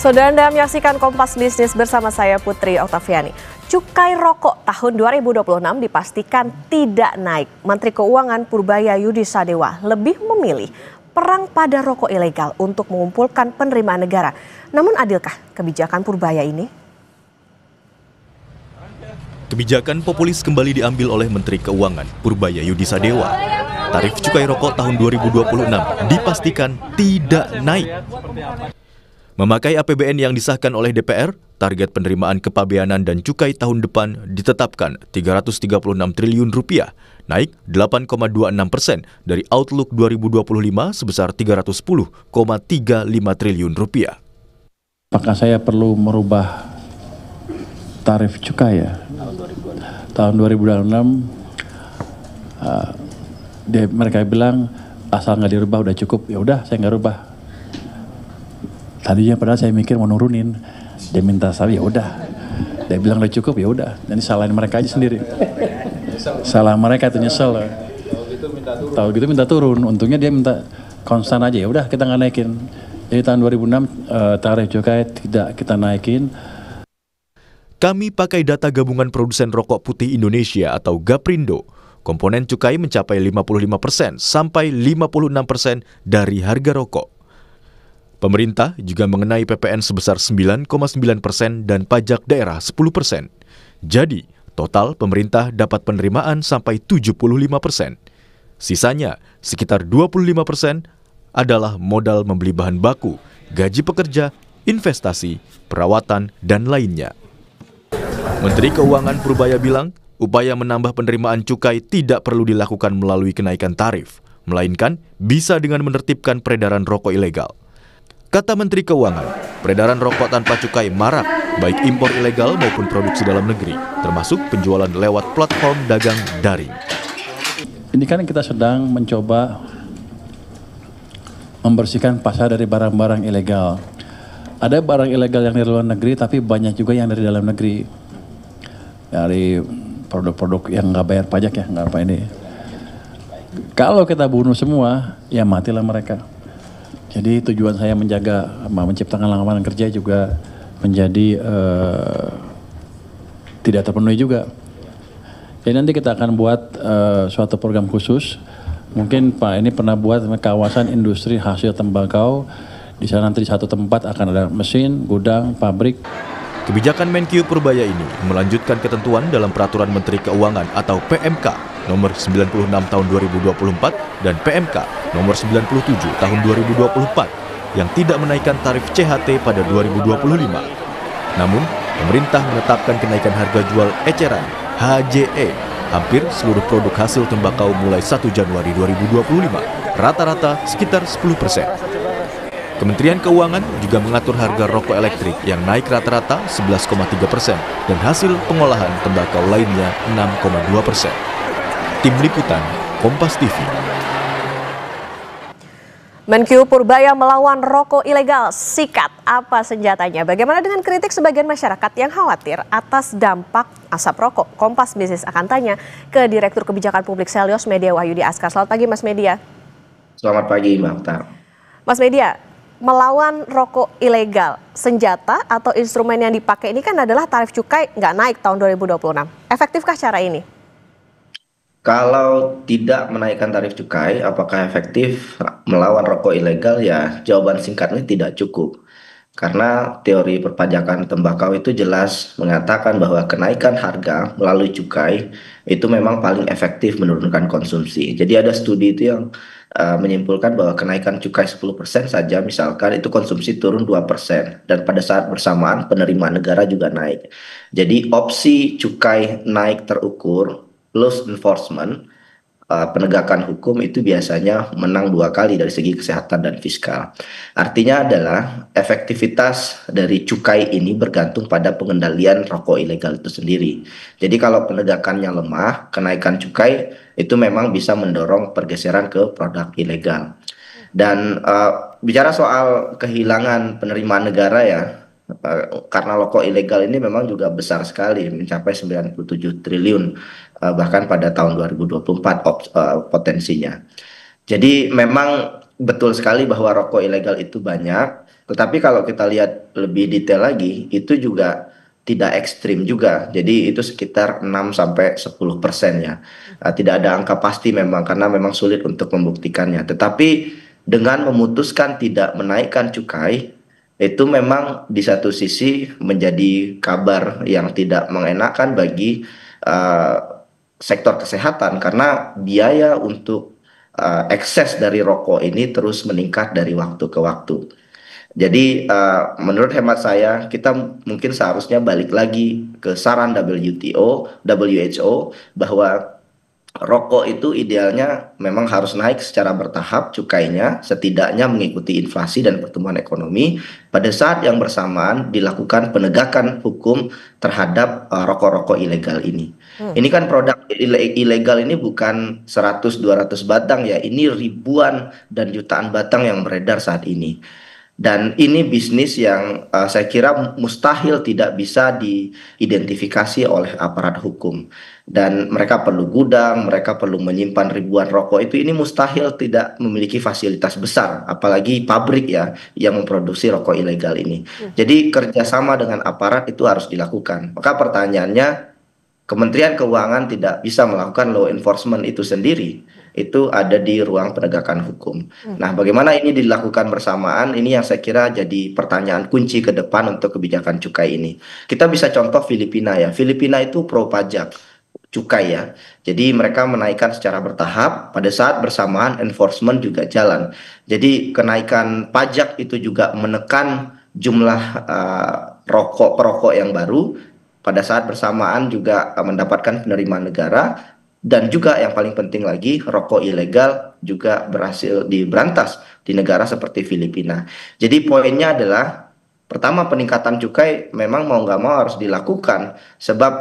Saudara Anda menyaksikan Kompas Bisnis bersama saya Putri Oktaviani. Cukai rokok tahun 2026 dipastikan tidak naik. Menteri Keuangan Purbaya Yudi Sadewa lebih memilih perang pada rokok ilegal untuk mengumpulkan penerimaan negara. Namun adilkah kebijakan Purbaya ini? Kebijakan populis kembali diambil oleh Menteri Keuangan Purbaya Yudi Sadewa. Tarif cukai rokok tahun 2026 dipastikan tidak naik. Memakai APBN yang disahkan oleh DPR, target penerimaan kepabeanan dan cukai tahun depan ditetapkan Rp336 triliun, naik 8,26% dari Outlook 2025 sebesar Rp310,35 triliun. Apakah saya perlu merubah tarif cukai ya? Tahun 2026, mereka bilang asal nggak dirubah udah cukup, ya udah saya nggak rubah. Tadinya padahal saya mikir mau nurunin, dia minta saya ya udah, dia bilang udah cukup ya udah. Jadi salahin mereka aja sendiri. Salah mereka itu nyesel. Tahu gitu minta turun, untungnya dia minta konstan aja ya udah kita nggak naikin. Jadi tahun 2006 tarif cukai tidak kita naikin. Kami pakai data Gabungan Produsen Rokok Putih Indonesia atau Gaprindo. Komponen cukai mencapai 55% sampai 56% dari harga rokok. Pemerintah juga mengenai PPN sebesar 9,9% dan pajak daerah 10%. Jadi, total pemerintah dapat penerimaan sampai 75%. Sisanya, sekitar 25% adalah modal membeli bahan baku, gaji pekerja, investasi, perawatan, dan lainnya. Menteri Keuangan Purbaya bilang, upaya menambah penerimaan cukai tidak perlu dilakukan melalui kenaikan tarif, melainkan bisa dengan menertibkan peredaran rokok ilegal. Kata Menteri Keuangan, peredaran rokok tanpa cukai marak, baik impor ilegal maupun produksi dalam negeri, termasuk penjualan lewat platform dagang daring. Ini kan kita sedang mencoba membersihkan pasar dari barang-barang ilegal. Ada barang ilegal yang dari luar negeri, tapi banyak juga yang dari dalam negeri. Dari produk-produk yang nggak bayar pajak ya, nggak apa ini. Kalau kita bunuh semua, ya matilah mereka. Jadi tujuan saya menjaga, menciptakan lapangan kerja juga menjadi tidak terpenuhi juga. Jadi nanti kita akan buat suatu program khusus. Mungkin Pak ini pernah buat kawasan industri hasil tembakau. Di sana nanti di satu tempat akan ada mesin, gudang, pabrik. Kebijakan Menkyu Purbaya ini melanjutkan ketentuan dalam Peraturan Menteri Keuangan atau PMK nomor 96 tahun 2024 dan PMK nomor 97 tahun 2024 yang tidak menaikkan tarif CHT pada 2025. Namun, pemerintah menetapkan kenaikan harga jual eceran HJE hampir seluruh produk hasil tembakau mulai 1 Januari 2025, rata-rata sekitar 10%. Kementerian Keuangan juga mengatur harga rokok elektrik yang naik rata-rata 11,3% dan hasil pengolahan tembakau lainnya 6,2%. Tim Liputan, Kompas TV. Menkyu Purbaya melawan rokok ilegal, sikat apa senjatanya? Bagaimana dengan kritik sebagian masyarakat yang khawatir atas dampak asap rokok? Kompas Bisnis akan tanya ke Direktur Kebijakan Publik Selyos Media Wahyudi Askar. Selamat pagi Mas Media. Selamat pagi Mbak Okta. Mas Media, melawan rokok ilegal, senjata atau instrumen yang dipakai ini kan adalah tarif cukai nggak naik tahun 2026. Efektifkah cara ini? Kalau tidak menaikkan tarif cukai, apakah efektif melawan rokok ilegal? Ya, jawaban singkatnya tidak cukup. Karena teori perpajakan tembakau itu jelas mengatakan bahwa kenaikan harga melalui cukai itu memang paling efektif menurunkan konsumsi. Jadi ada studi itu yang menyimpulkan bahwa kenaikan cukai 10% saja misalkan itu konsumsi turun 2% dan pada saat bersamaan penerimaan negara juga naik. Jadi opsi cukai naik terukur plus enforcement, penegakan hukum itu biasanya menang 2 kali dari segi kesehatan dan fiskal. Artinya adalah efektivitas dari cukai ini bergantung pada pengendalian rokok ilegal itu sendiri. Jadi kalau penegakannya lemah, kenaikan cukai itu memang bisa mendorong pergeseran ke produk ilegal. Dan bicara soal kehilangan penerimaan negara ya, karena rokok ilegal ini memang juga besar sekali, mencapai 97 triliun bahkan pada tahun 2024 potensinya. Jadi memang betul sekali bahwa rokok ilegal itu banyak, tetapi kalau kita lihat lebih detail lagi, itu juga tidak ekstrim juga. Jadi itu sekitar 6 sampai 10% ya. Tidak ada angka pasti memang karena memang sulit untuk membuktikannya. Tetapi dengan memutuskan tidak menaikkan cukai itu memang di satu sisi menjadi kabar yang tidak mengenakan bagi uh, sektor kesehatan karena biaya untuk ekses dari rokok ini terus meningkat dari waktu ke waktu. Jadi menurut hemat saya kita mungkin seharusnya balik lagi ke saran WHO bahwa rokok itu idealnya memang harus naik secara bertahap cukainya setidaknya mengikuti inflasi dan pertumbuhan ekonomi. Pada saat yang bersamaan dilakukan penegakan hukum terhadap rokok-rokok ilegal ini. Ini kan produk ilegal ini bukan 100-200 batang ya, ini ribuan dan jutaan batang yang beredar saat ini. Dan ini bisnis yang saya kira mustahil tidak bisa diidentifikasi oleh aparat hukum. Dan mereka perlu gudang, mereka perlu menyimpan ribuan rokok itu. Ini mustahil tidak memiliki fasilitas besar, apalagi pabrik ya yang memproduksi rokok ilegal ini. Jadi kerjasama dengan aparat itu harus dilakukan. Maka pertanyaannya, Kementerian Keuangan tidak bisa melakukan law enforcement itu sendiri. Itu ada di ruang penegakan hukum. Nah, bagaimana ini dilakukan bersamaan? Ini yang saya kira jadi pertanyaan kunci ke depan untuk kebijakan cukai ini. Kita bisa contoh Filipina ya. Filipina itu pro pajak cukai ya. Jadi mereka menaikkan secara bertahap, pada saat bersamaan enforcement juga jalan. Jadi kenaikan pajak itu juga menekan jumlah perokok yang baru, pada saat bersamaan juga mendapatkan penerimaan negara, dan juga yang paling penting lagi rokok ilegal juga berhasil diberantas di negara seperti Filipina. Jadi poinnya adalah pertama peningkatan cukai memang mau nggak mau harus dilakukan sebab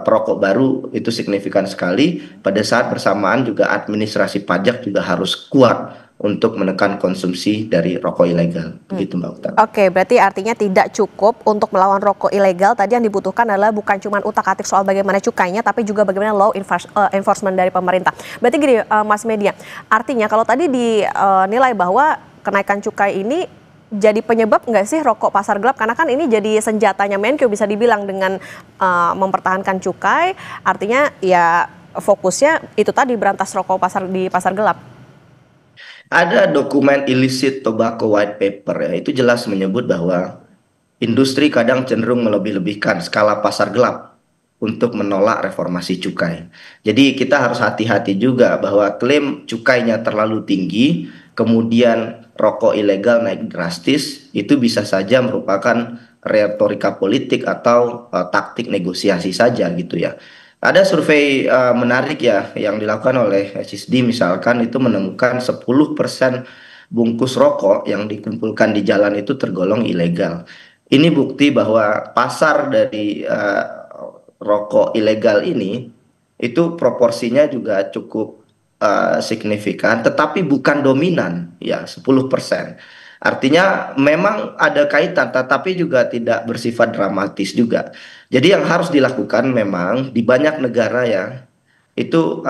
perokok baru itu signifikan sekali. Pada saat bersamaan juga administrasi pajak juga harus kuat untuk menekan konsumsi dari rokok ilegal. Begitu Mbak Utami. Oke, berarti artinya tidak cukup untuk melawan rokok ilegal. Tadi yang dibutuhkan adalah bukan cuma utak-atik soal bagaimana cukainya, tapi juga bagaimana law enforcement dari pemerintah. Berarti gini, Mas Media, artinya kalau tadi dinilai bahwa kenaikan cukai ini jadi penyebab nggak sih rokok pasar gelap? Karena kan ini jadi senjatanya Menkyu bisa dibilang dengan mempertahankan cukai. Artinya ya fokusnya itu tadi berantas rokok di pasar gelap. Ada dokumen illicit tobacco white paper ya, itu jelas menyebut bahwa industri kadang cenderung melebih-lebihkan skala pasar gelap untuk menolak reformasi cukai. Jadi kita harus hati-hati juga bahwa klaim cukainya terlalu tinggi, kemudian rokok ilegal naik drastis, itu bisa saja merupakan retorika politik atau taktik negosiasi saja gitu ya. Ada survei menarik ya yang dilakukan oleh HSD misalkan itu menemukan 10% bungkus rokok yang dikumpulkan di jalan itu tergolong ilegal. Ini bukti bahwa pasar dari rokok ilegal ini itu proporsinya juga cukup signifikan, tetapi bukan dominan ya 10%. Artinya memang ada kaitan, tetapi juga tidak bersifat dramatis juga. Jadi yang harus dilakukan memang di banyak negara ya, itu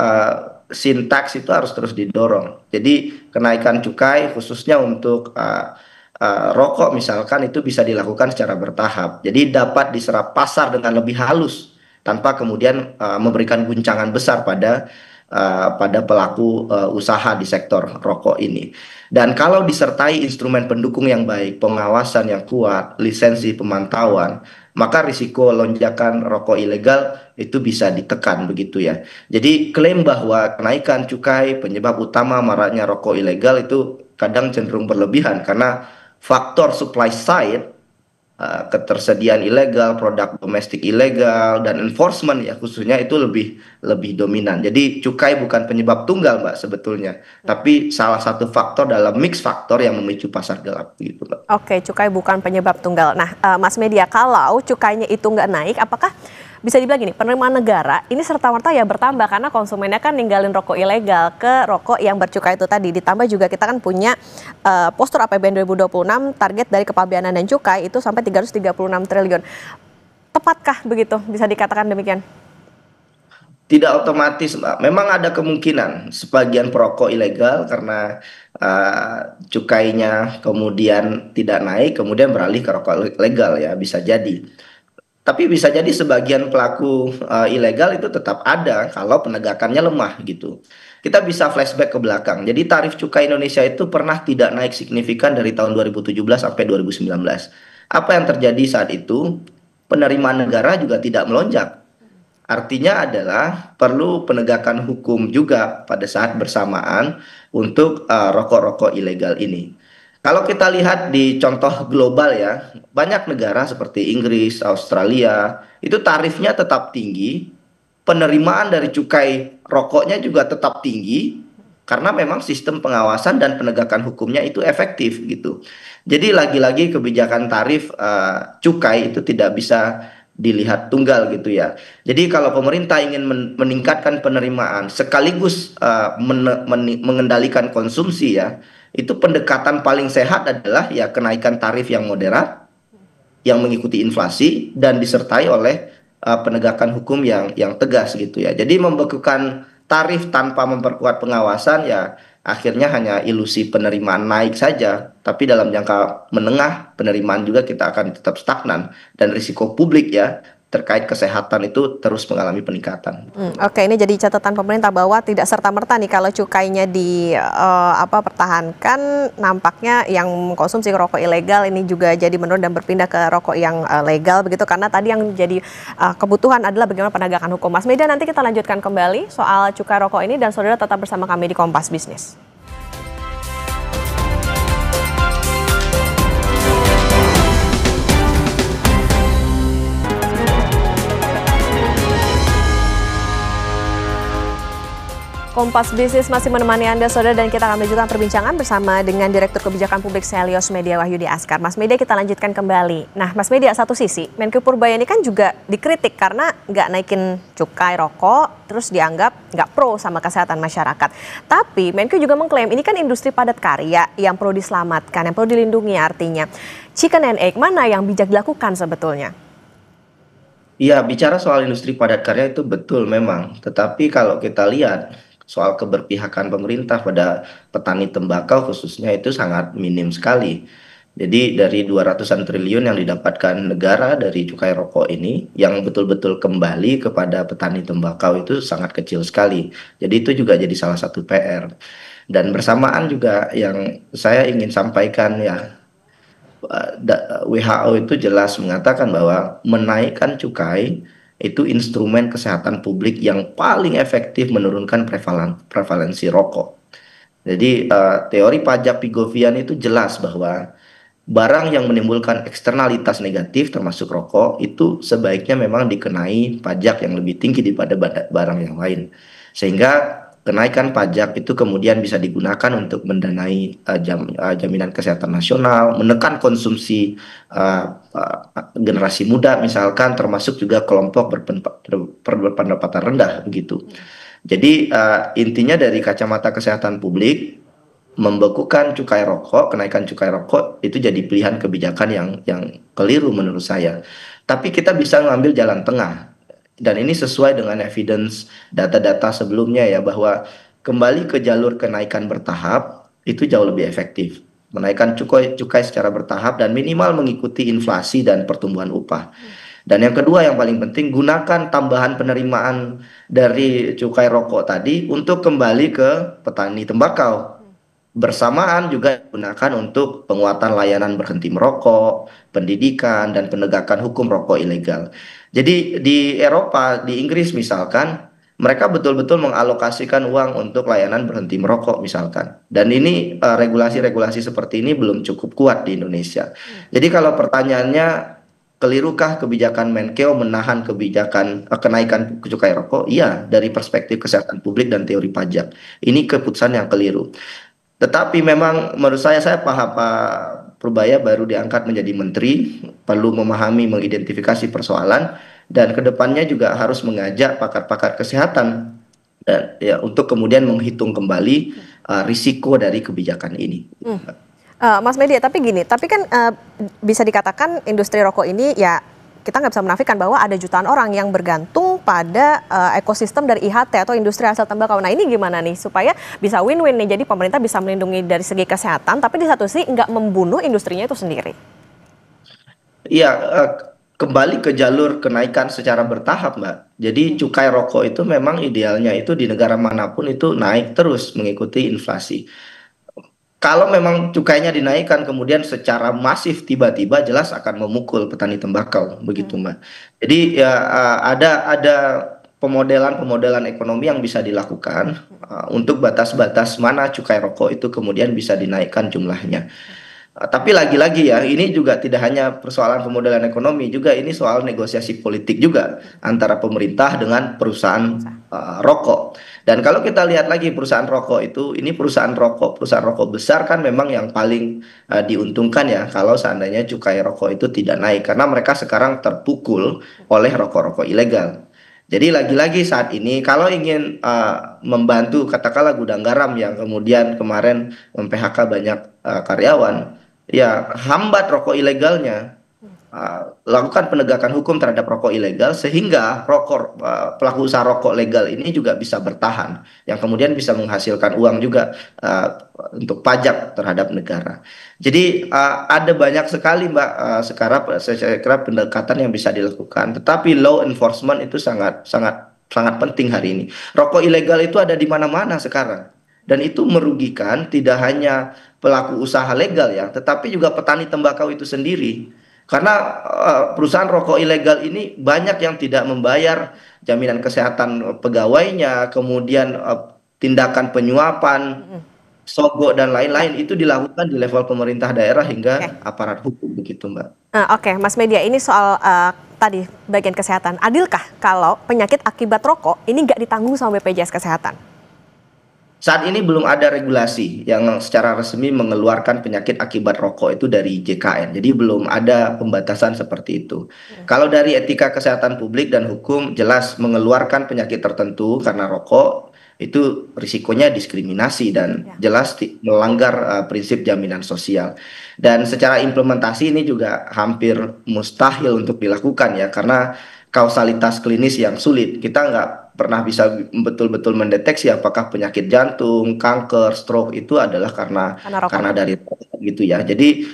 sintaks itu harus terus didorong. Jadi kenaikan cukai khususnya untuk rokok misalkan itu bisa dilakukan secara bertahap. Jadi dapat diserap pasar dengan lebih halus tanpa kemudian memberikan guncangan besar pada pelaku usaha di sektor rokok ini. Dan kalau disertai instrumen pendukung yang baik, pengawasan yang kuat, lisensi pemantauan, maka risiko lonjakan rokok ilegal itu bisa ditekan begitu ya. Jadi klaim bahwa kenaikan cukai penyebab utama maraknya rokok ilegal itu kadang cenderung berlebihan karena faktor supply side, ketersediaan ilegal, produk domestik ilegal, dan enforcement ya khususnya itu lebih dominan. Jadi cukai bukan penyebab tunggal Mbak sebetulnya, tapi salah satu faktor dalam mix faktor yang memicu pasar gelap gitu Mbak. Oke, cukai bukan penyebab tunggal. Nah, Mas Media, kalau cukainya itu nggak naik, apakah bisa dibilang gini, penerimaan negara ini serta-merta ya bertambah karena konsumennya kan ninggalin rokok ilegal ke rokok yang bercukai itu tadi. Ditambah juga kita kan punya postur APBN 2026 target dari kepabeanan dan cukai itu sampai 336 triliun. Tepatkah begitu bisa dikatakan demikian? Tidak otomatis Mbak. Memang ada kemungkinan sebagian perokok ilegal karena cukainya kemudian tidak naik, kemudian beralih ke rokok legal ya, bisa jadi. Tapi bisa jadi sebagian pelaku ilegal itu tetap ada kalau penegakannya lemah gitu. Kita bisa flashback ke belakang. Jadi tarif cukai Indonesia itu pernah tidak naik signifikan dari tahun 2017 sampai 2019. Apa yang terjadi saat itu? Penerimaan negara juga tidak melonjak. Artinya adalah perlu penegakan hukum juga pada saat bersamaan untuk rokok-rokok ilegal ini. Kalau kita lihat di contoh global ya, banyak negara seperti Inggris, Australia, itu tarifnya tetap tinggi, penerimaan dari cukai rokoknya juga tetap tinggi, karena memang sistem pengawasan dan penegakan hukumnya itu efektif gitu. Jadi lagi-lagi kebijakan tarif cukai itu tidak bisa dilihat tunggal gitu ya. Jadi kalau pemerintah ingin meningkatkan penerimaan sekaligus mengendalikan konsumsi ya, itu pendekatan paling sehat adalah ya kenaikan tarif yang moderat, yang mengikuti inflasi dan disertai oleh penegakan hukum yang tegas gitu ya. Jadi membekukan tarif tanpa memperkuat pengawasan ya akhirnya hanya ilusi penerimaan naik saja, tapi dalam jangka menengah penerimaan juga kita akan tetap stagnan dan risiko publik ya terkait kesehatan itu terus mengalami peningkatan. Oke, ini jadi catatan pemerintah bahwa tidak serta-merta nih kalau cukainya pertahankan, nampaknya yang konsumsi rokok ilegal ini juga jadi menurun dan berpindah ke rokok yang legal begitu, karena tadi yang jadi kebutuhan adalah bagaimana penegakan hukum. Mas Media, nanti kita lanjutkan kembali soal cukai rokok ini dan saudara tetap bersama kami di Kompas Bisnis. Kompas Bisnis masih menemani Anda, saudara, dan kita akan melanjutkan perbincangan bersama dengan Direktur Kebijakan Publik Selyos Media Wahyudi Askar. Mas Media, kita lanjutkan kembali. Nah, Mas Media, satu sisi, Menkyu Purbaya ini kan juga dikritik karena nggak naikin cukai rokok, terus dianggap nggak pro sama kesehatan masyarakat. Tapi Menkyu juga mengklaim ini kan industri padat karya yang perlu diselamatkan, yang perlu dilindungi artinya. Chicken and egg, mana yang bijak dilakukan sebetulnya? Iya, bicara soal industri padat karya itu betul memang. Tetapi kalau kita lihat soal keberpihakan pemerintah pada petani tembakau khususnya itu sangat minim sekali. Jadi dari 200-an triliun yang didapatkan negara dari cukai rokok ini, yang betul-betul kembali kepada petani tembakau itu sangat kecil sekali. Jadi itu juga jadi salah satu PR. Dan bersamaan juga yang saya ingin sampaikan ya, WHO itu jelas mengatakan bahwa menaikkan cukai itu instrumen kesehatan publik yang paling efektif menurunkan prevalensi rokok. Jadi teori pajak Pigovian itu jelas bahwa barang yang menimbulkan eksternalitas negatif termasuk rokok itu sebaiknya memang dikenai pajak yang lebih tinggi daripada barang yang lain. Sehingga kenaikan pajak itu kemudian bisa digunakan untuk mendanai jaminan kesehatan nasional, menekan konsumsi generasi muda misalkan, termasuk juga kelompok berpendapatan rendah begitu. Jadi intinya dari kacamata kesehatan publik, membekukan cukai rokok, kenaikan cukai rokok itu jadi pilihan kebijakan yang keliru menurut saya. Tapi kita bisa mengambil jalan tengah. Dan ini sesuai dengan evidence data-data sebelumnya ya, bahwa kembali ke jalur kenaikan bertahap itu jauh lebih efektif. Menaikkan cukai secara bertahap dan minimal mengikuti inflasi dan pertumbuhan upah. Dan yang kedua yang paling penting, gunakan tambahan penerimaan dari cukai rokok tadi untuk kembali ke petani tembakau. Bersamaan juga digunakan untuk penguatan layanan berhenti merokok, pendidikan, dan penegakan hukum rokok ilegal. Jadi di Eropa, di Inggris misalkan, mereka betul-betul mengalokasikan uang untuk layanan berhenti merokok misalkan. Dan ini regulasi-regulasi seperti ini belum cukup kuat di Indonesia. Jadi kalau pertanyaannya, kelirukah kebijakan Menkeu menahan kebijakan kenaikan cukai rokok? Iya, dari perspektif kesehatan publik dan teori pajak. Ini keputusan yang keliru. Tetapi memang menurut saya paham Pak Purbaya baru diangkat menjadi menteri, perlu memahami, mengidentifikasi persoalan, dan kedepannya juga harus mengajak pakar-pakar kesehatan dan ya untuk kemudian menghitung kembali risiko dari kebijakan ini. Mas Media, tapi gini, tapi kan bisa dikatakan industri rokok ini ya kita nggak bisa menafikan bahwa ada jutaan orang yang bergantung pada ekosistem dari IHT atau industri hasil tembakau. Nah ini gimana nih supaya bisa win-win nih, jadi pemerintah bisa melindungi dari segi kesehatan, tapi di satu sisi nggak membunuh industrinya itu sendiri. Iya, kembali ke jalur kenaikan secara bertahap, Mbak. Jadi cukai rokok itu memang idealnya itu di negara manapun itu naik terus mengikuti inflasi. Kalau memang cukainya dinaikkan kemudian secara masif tiba-tiba jelas akan memukul petani tembakau, begitu Mbak. Jadi ya ada pemodelan-pemodelan ekonomi yang bisa dilakukan untuk batas-batas mana cukai rokok itu kemudian bisa dinaikkan jumlahnya. Tapi lagi-lagi ya, ini juga tidak hanya persoalan pemodelan ekonomi, juga ini soal negosiasi politik juga antara pemerintah dengan perusahaan rokok. Dan kalau kita lihat lagi perusahaan rokok itu, ini perusahaan rokok besar kan memang yang paling diuntungkan ya kalau seandainya cukai rokok itu tidak naik, karena mereka sekarang terpukul oleh rokok-rokok ilegal. Jadi lagi-lagi saat ini kalau ingin membantu katakanlah gudang garam yang kemudian kemarin mem-PHK banyak karyawan, ya hambat rokok ilegalnya, lakukan penegakan hukum terhadap rokok ilegal sehingga pelaku usaha rokok legal ini juga bisa bertahan, yang kemudian bisa menghasilkan uang juga untuk pajak terhadap negara. Jadi ada banyak sekali Mbak sekarang saya kira pendekatan yang bisa dilakukan, tetapi law enforcement itu sangat sangat sangat penting hari ini. Rokok ilegal itu ada di mana-mana sekarang. Dan itu merugikan tidak hanya pelaku usaha legal ya, tetapi juga petani tembakau itu sendiri. Karena perusahaan rokok ilegal ini banyak yang tidak membayar jaminan kesehatan pegawainya, kemudian tindakan penyuapan, sogok dan lain-lain itu dilakukan di level pemerintah daerah hingga aparat hukum, begitu Mbak. Oke, Mas Media, ini soal tadi bagian kesehatan. Adilkah kalau penyakit akibat rokok ini nggak ditanggung sama BPJS Kesehatan? Saat ini belum ada regulasi yang secara resmi mengeluarkan penyakit akibat rokok itu dari JKN. Jadi belum ada pembatasan seperti itu. Kalau dari etika kesehatan publik dan hukum jelas mengeluarkan penyakit tertentu karena rokok itu risikonya diskriminasi dan jelas melanggar prinsip jaminan sosial. Dan secara implementasi ini juga hampir mustahil untuk dilakukan ya, karena kausalitas klinis yang sulit. Kita nggak pernah bisa betul-betul mendeteksi apakah penyakit jantung, kanker, stroke itu adalah karena dari gitu ya. Jadi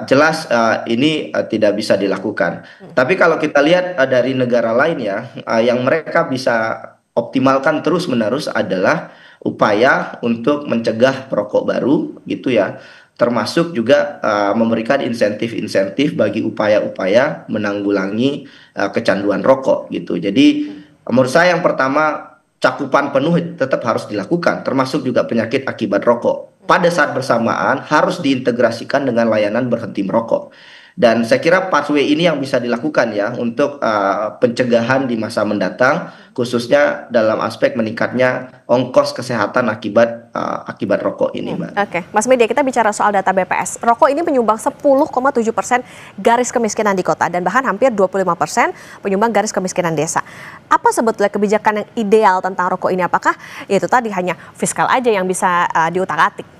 jelas ini tidak bisa dilakukan. Tapi kalau kita lihat dari negara lain ya, yang mereka bisa optimalkan terus-menerus adalah upaya untuk mencegah perokok baru gitu ya. Termasuk juga memberikan insentif-insentif bagi upaya-upaya menanggulangi kecanduan rokok gitu. Jadi menurut saya yang pertama cakupan penuh tetap harus dilakukan, termasuk juga penyakit akibat rokok. Pada saat bersamaan harus diintegrasikan dengan layanan berhenti merokok. Dan saya kira pathway ini yang bisa dilakukan ya untuk pencegahan di masa mendatang, khususnya dalam aspek meningkatnya ongkos kesehatan akibat rokok ini, Mbak. Oke, Mas Media, kita bicara soal data BPS. Rokok ini penyumbang 10,7% garis kemiskinan di kota dan bahkan hampir 25% penyumbang garis kemiskinan desa. Apa sebetulnya kebijakan yang ideal tentang rokok ini? Apakah itu tadi hanya fiskal aja yang bisa diutak-atik?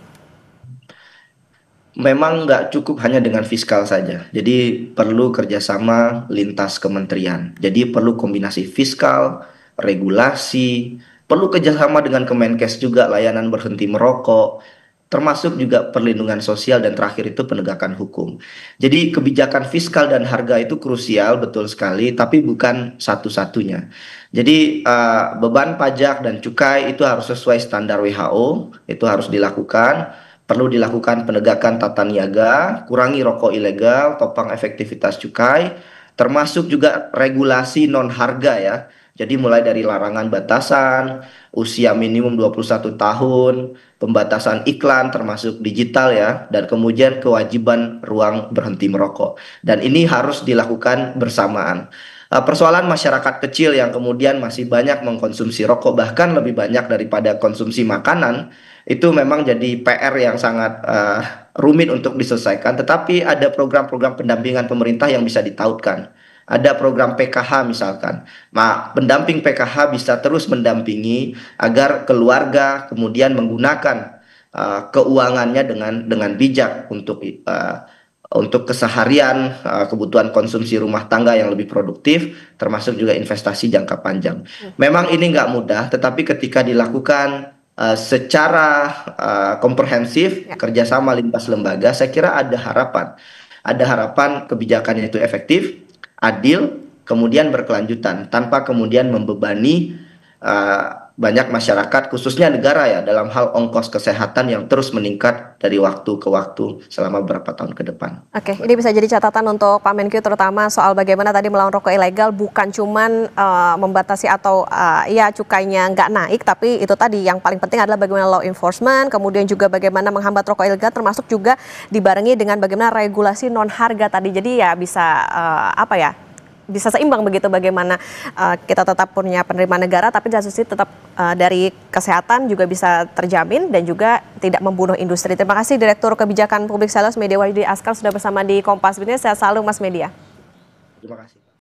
Memang nggak cukup hanya dengan fiskal saja. Jadi perlu kerjasama lintas kementerian. Jadi perlu kombinasi fiskal, regulasi, perlu kerjasama dengan Kemenkes juga, layanan berhenti merokok, termasuk juga perlindungan sosial, dan terakhir itu penegakan hukum. Jadi kebijakan fiskal dan harga itu krusial, betul sekali, tapi bukan satu-satunya. Jadi beban pajak dan cukai itu harus sesuai standar WHO, itu harus dilakukan. Perlu dilakukan penegakan tata niaga, kurangi rokok ilegal, topang efektivitas cukai, termasuk juga regulasi non harga ya. Jadi mulai dari larangan batasan, usia minimum 21 tahun, pembatasan iklan termasuk digital ya, dan kemudian kewajiban ruang berhenti merokok. Dan ini harus dilakukan bersamaan. Persoalan masyarakat kecil yang kemudian masih banyak mengkonsumsi rokok, bahkan lebih banyak daripada konsumsi makanan, itu memang jadi PR yang sangat rumit untuk diselesaikan. Tetapi ada program-program pendampingan pemerintah yang bisa ditautkan. Ada program PKH misalkan. Nah, pendamping PKH bisa terus mendampingi agar keluarga kemudian menggunakan keuangannya dengan bijak untuk untuk keseharian, kebutuhan konsumsi rumah tangga yang lebih produktif, termasuk juga investasi jangka panjang. Memang ini nggak mudah, tetapi ketika dilakukan secara komprehensif, kerjasama lintas lembaga, saya kira ada harapan. Ada harapan kebijakannya itu efektif, adil, kemudian berkelanjutan, tanpa kemudian membebani banyak masyarakat, khususnya negara ya, dalam hal ongkos kesehatan yang terus meningkat dari waktu ke waktu selama beberapa tahun ke depan. Oke, ini bisa jadi catatan untuk Pak Menkyu, terutama soal bagaimana tadi melawan rokok ilegal bukan cuman membatasi atau ya cukainya nggak naik, tapi itu tadi yang paling penting adalah bagaimana law enforcement, kemudian juga bagaimana menghambat rokok ilegal, termasuk juga dibarengi dengan bagaimana regulasi non harga tadi. Jadi ya bisa bisa seimbang begitu, bagaimana kita tetap punya penerimaan negara tapi di satu sisi tetap dari kesehatan juga bisa terjamin dan juga tidak membunuh industri. Terima kasih Direktur Kebijakan Publik Sales Media Wahyudi Askar sudah bersama di Kompas. Sehat selalu Mas Media. Terima kasih.